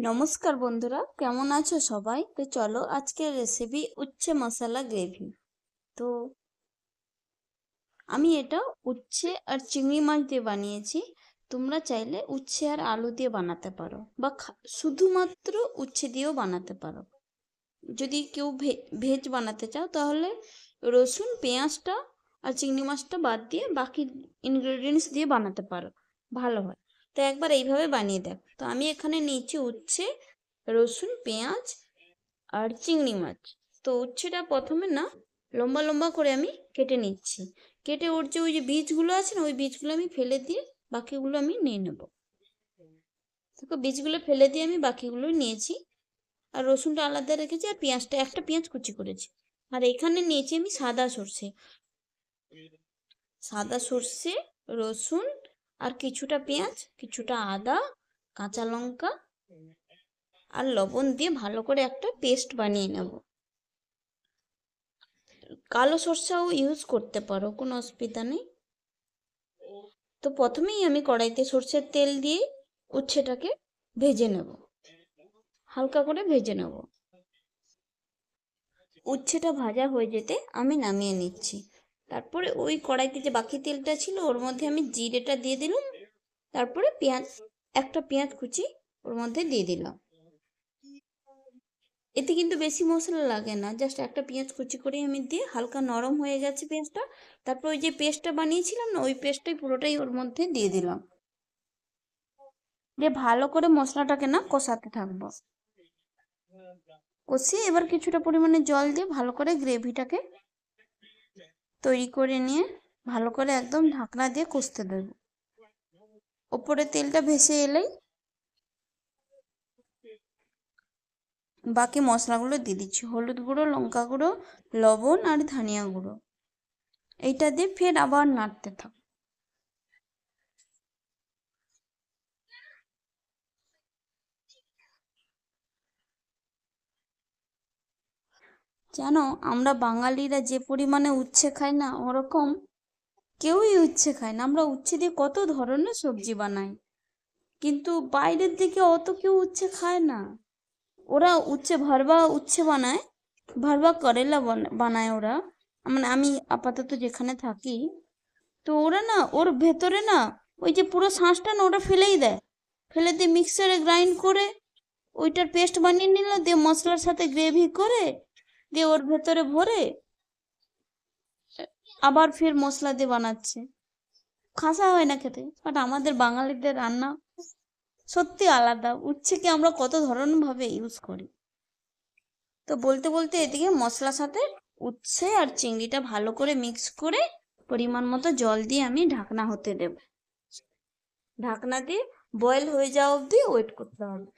নমস্কার বন্ধুরা, কেমন আছো সবাই? তো চলো আজকের রেসিপি উচ্ছে মশলা গ্রেভি। তো আমি এটা উচ্ছে আর চিংড়ি মাছ দিয়ে বানিয়েছি। তোমরা চাইলে উচ্ছে আর আলু দিয়ে বানাতে পারো বা শুধুমাত্র উচ্ছে দিয়েও বানাতে পারো। যদি কেউ ভেজ বানাতে চাও তাহলে রসুন পেঁয়াজটা আর চিংড়ি মাছটা বাদ দিয়ে বাকি ইনগ্রেডিয়েন্টস দিয়ে বানাতে পারো, ভালো হয়। তো একবার এইভাবে বানিয়ে দেখ। তো আমি এখানে নিয়েছি উচ্ছে, রসুন, পেঁয়াজ আর চিংড়ি মাছ। তো উচ্ছেটা প্রথমে না লম্বা লম্বা করে আমি কেটে নিচ্ছি। কেটে ওর যে ওই যে বীজগুলো আছে না, ওই বীজগুলো আমি ফেলে দিয়ে বাকিগুলো আমি নিয়ে নেব। দেখো বীজগুলো ফেলে দিয়ে আমি বাকিগুলো নিয়েছি। আর রসুনটা আলাদা রেখেছি, আর পেঁয়াজটা একটা পেঁয়াজ কুচি করেছি। আর এখানে নিয়েছি আমি সাদা সর্ষে, রসুন আর কিছুটা পেঁয়াজ, কিছুটা আদা, কাঁচা লঙ্কা আর লবণ দিয়ে ভালো করে একটা পেস্ট বানিয়ে নেব। কালো সর্ষেও ইউজ করতে পারো, কোনো অসুবিধা নেই। তো প্রথমেই আমি কড়াইতে সর্ষের তেল দিয়ে উচ্ছেটাকে ভেজে নেব, হালকা করে ভেজে নেব। উচ্ছেটা ভাজা হয়ে যেতে আমি নামিয়ে নিচ্ছি। তারপরে ওই কড়াইতে যে বাকি তেলটা ছিল ওর মধ্যে আমি জিরেটা দিয়ে দিলাম। তারপরে একটা পেঁয়াজ কুচি ওর মধ্যে দিয়ে দিলাম। এতে কিন্তু বেশি মশলা লাগে না, জাস্ট একটা পেঁয়াজ কুচি করে আমি দিয়ে হালকা নরম হয়ে গেছে পেঁয়াজটা। তারপর ওই যে পেস্টটা বানিয়েছিলাম না, ওই পেস্টটাই পুরোটাই ওর মধ্যে দিয়ে দিলাম। দিয়ে ভালো করে মশলাটাকে না কষাতে থাকবো। কষিয়ে এবার কিছুটা পরিমাণে জল দিয়ে ভালো করে গ্রেভিটাকে তৈরি করে নিয়ে ভালো করে একদম ঢাকনা দিয়ে কষতে দেবো। ওপরে তেলটা ভেসে এলেই বাকি মশলাগুলো দিয়ে দিচ্ছি, হলুদ গুঁড়ো, লঙ্কা গুঁড়ো, লবণ আর ধনিয়া গুঁড়ো। এইটা দিয়ে ফের আবার নাড়তে থাক। জানো, আমরা বাঙালিরা যে পরিমাণে উচ্ছে খাই না, ওরকম কেউই উচ্ছে খায় না। আমরা উচ্ছে দিয়ে কত ধরনের সবজি বানাই, কিন্তু বাইরের দিকে অত কেউ উচ্ছে খায় না। ওরা উচ্ছে ভরবা উচ্ছে বানায়, ভরবা করেলা বানায় ওরা। মানে আমি আপাতত যেখানে থাকি, তো ওরা না ওর ভেতরে না ওই যে পুরো শাঁসটা না ওটা ফেলেই দেয়। ফেলে দিয়ে মিক্সারে গ্রাইন্ড করে ওইটার পেস্ট বানিয়ে নিল, দিয়ে মশলার সাথে গ্রেভি করে দিয়ে ওর ভেতরে ভরে আবার ফের মশলা দিয়ে বানাচ্ছে। খাসা হয় না খেতে, বাট আমাদের বাঙালিদের রান্না সত্যি আলাদা। উচ্ছেকে আমরা কত ধরনের ভাবে ইউজ করি। তো বলতে বলতে এদিকে মশলার সাথে উচ্ছে আর চিংড়িটা ভালো করে মিক্স করে পরিমাণ মতো জল দিয়ে আমি ঢাকনা হতে দেব। ঢাকনা দিয়ে বয়েল হয়ে যাওয়া অবধি ওয়েট করতে হবে।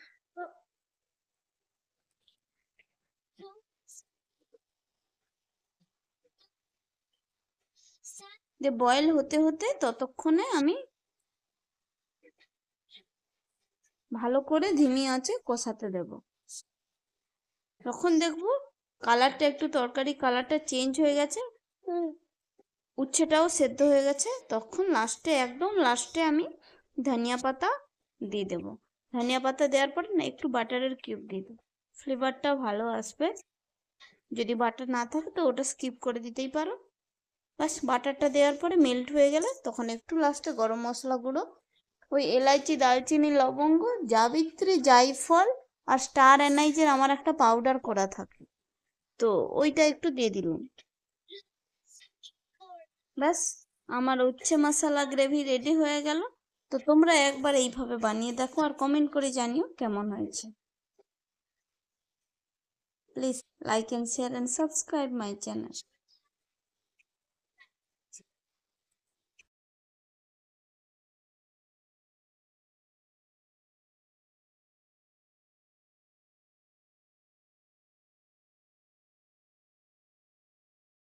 দিয়ে বয়েল হতে হতে ততক্ষণে আমি ভালো করে ধিমি আঁচে কষাতে দেব। তখন দেখবো কালারটা একটু তরকারি কালারটা চেঞ্জ হয়ে গেছে, উচ্ছেটাও সেদ্ধ হয়ে গেছে। তখন লাস্টে একদম লাস্টে আমি ধনিয়া পাতা দিয়ে দেবো। ধনিয়া পাতা দেওয়ার পরে না একটু বাটারের কিউব দিয়ে দেবো, ফ্লেভারটা ভালো আসবে। যদি বাটার না থাকে তো ওটা স্কিপ করে দিতেই পারো। বাস বাটারটা দেওয়ার পরে মেল্ট হয়ে গেলে তখন একটু লাস্টে গরম মশলা গুঁড়ো, ওই এলাইচি, দালচিনি, লবঙ্গ, জাবিত্রী, জায়ফল আর স্টার এনাইজের আমার একটা পাউডার করা থাকে, তো ওইটা একটু দিয়ে দিলাম। ব্যাস, আমার উচ্ছে মশলা গ্রেভি রেডি হয়ে গেল। তো তোমরা একবার এইভাবে বানিয়ে দেখো আর কমেন্ট করে জানিও কেমন হয়েছে। Please like and share and subscribe my channel.